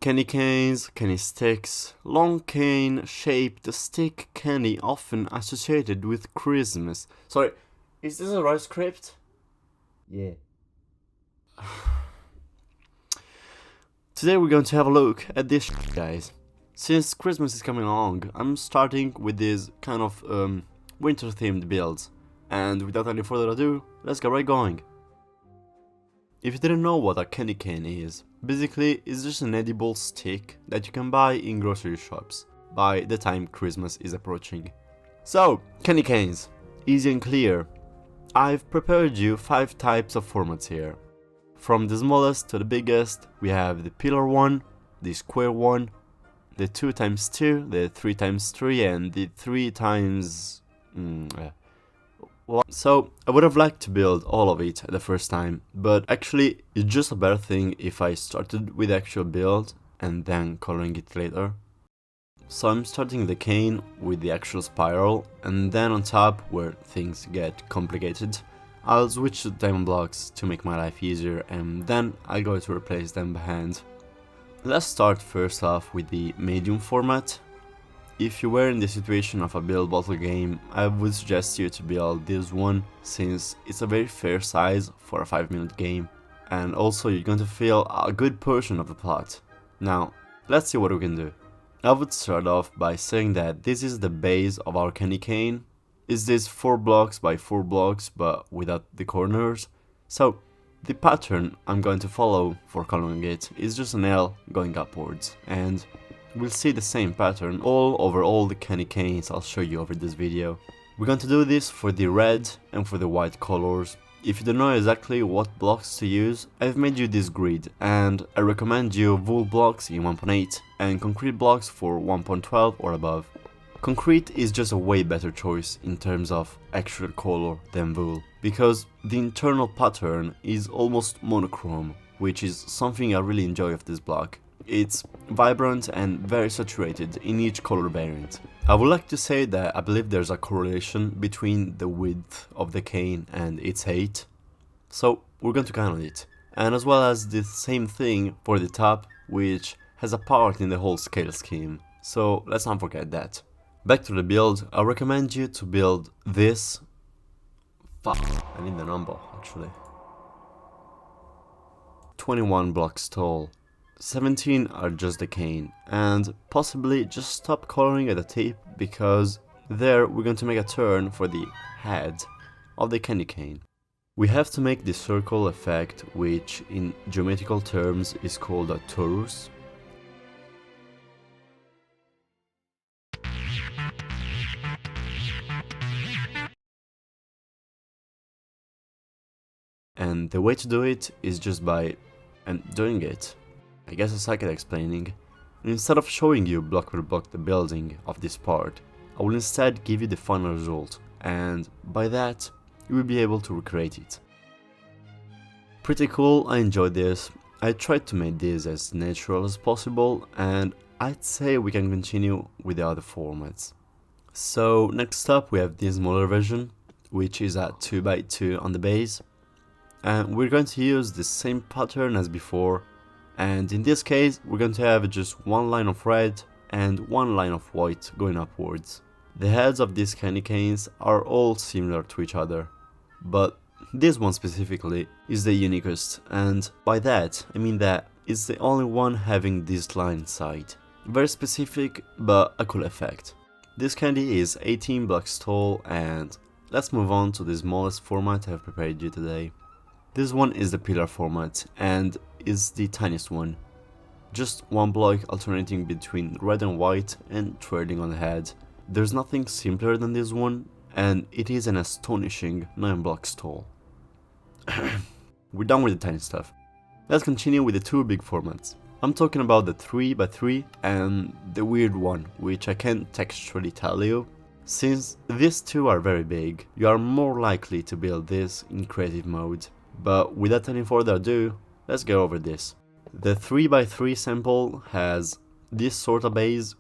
Candy canes, candy sticks, long cane shaped stick candy often associated with Christmas. Sorry, is this a right script? Yeah. Today we're going to have a look at this guys. Since Christmas is coming along, I'm starting with these kind of winter themed builds. And without any further ado, let's get right going. If you didn't know what a candy cane is, basically it's just an edible stick that you can buy in grocery shops by the time Christmas is approaching. So, candy canes, easy and clear. I've prepared you 5 types of formats here. From the smallest to the biggest, we have the pillar one, the square one, the 2x2, the 3x3 and the 3x... So, I would have liked to build all of it the first time, but actually it's just a better thing if I started with the actual build and then coloring it later. So I'm starting the cane with the actual spiral, and then on top, where things get complicated, I'll switch to diamond blocks to make my life easier, and then I'll go to replace them by hand. Let's start first off with the medium format. If you were in the situation of a build bottle game, I would suggest you to build this one, since it's a very fair size for a 5-minute game, and also you're going to feel a good portion of the plot. Now, let's see what we can do. I would start off by saying that this is the base of our candy cane. It's this 4 blocks by 4 blocks, but without the corners. So, the pattern I'm going to follow for coloring it is just an L going upwards, and we'll see the same pattern all over all the candy canes I'll show you over this video. We're going to do this for the red and for the white colors. If you don't know exactly what blocks to use, I've made you this grid, and I recommend you wool blocks in 1.8 and concrete blocks for 1.12 or above. Concrete is just a way better choice in terms of actual color than wool, because the internal pattern is almost monochrome, which is something I really enjoy of this block. It's vibrant and very saturated in each color variant. I would like to say that I believe there's a correlation between the width of the cane and its height, so we're going to count on it. And as well as the same thing for the top, which has a part in the whole scale scheme, so let's not forget that. Back to the build, I recommend you to build this... Fuck, I need the number actually. 21 blocks tall. 17 are just the cane, and possibly just stop coloring at the tip, because there we're going to make a turn for the head of the candy cane. We have to make the circle effect, which in geometrical terms is called a torus. And the way to do it is just by doing it. I guess I suck at explaining. Instead of showing you block per block the building of this part, I will instead give you the final result, and by that, you will be able to recreate it. Pretty cool, I enjoyed this. I tried to make this as natural as possible, and I'd say we can continue with the other formats. So next up we have the smaller version, which is a 2x2 on the base, and we're going to use the same pattern as before. And in this case, we're going to have just one line of red and one line of white going upwards. The heads of these candy canes are all similar to each other, but this one specifically is the uniquest, and by that I mean that it's the only one having this line inside. Very specific, but a cool effect. This candy is 18 blocks tall, and let's move on to the smallest format I've prepared you today. This one is the pillar format, and is the tiniest one. Just one block alternating between red and white and threading on the head. There's nothing simpler than this one, and it is an astonishing 9 blocks tall. We're done with the tiny stuff. Let's continue with the 2 big formats. I'm talking about the 3x3 and the weird one, which I can't textually tell you. Since these two are very big, you are more likely to build this in creative mode. But without any further ado, let's get over this. The 3x3 sample has this sort of base.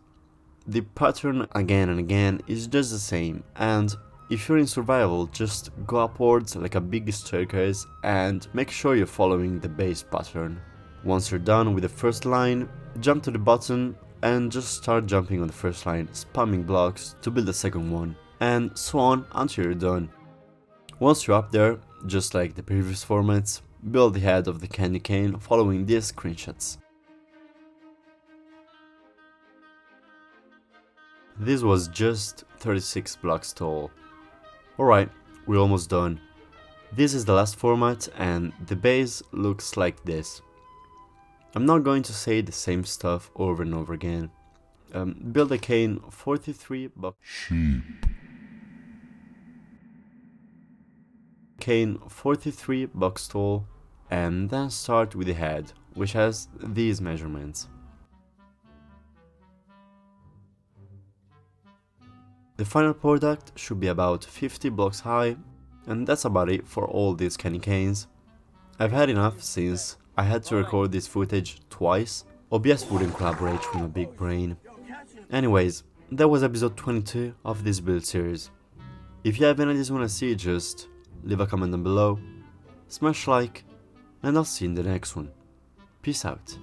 The pattern again and again is just the same, and if you're in survival, just go upwards like a big staircase and make sure you're following the base pattern. Once you're done with the first line, jump to the bottom and just start jumping on the first line, spamming blocks to build the second one, and so on until you're done. Once you're up there, just like the previous formats, build the head of the candy cane following these screenshots. This was just 36 blocks tall. Alright, we're almost done. This is the last format and the base looks like this. I'm not going to say the same stuff over and over again. Build a cane 43 blocks. Cane 43 blocks tall, and then start with the head, which has these measurements. The final product should be about 50 blocks high, and that's about it for all these candy canes. I've had enough since I had to record this footage twice. OBS wouldn't collaborate with my big brain. Anyways, that was episode 22 of this build series. If you have any ideas you wanna see, just leave a comment down below, smash like, and I'll see you in the next one. Peace out.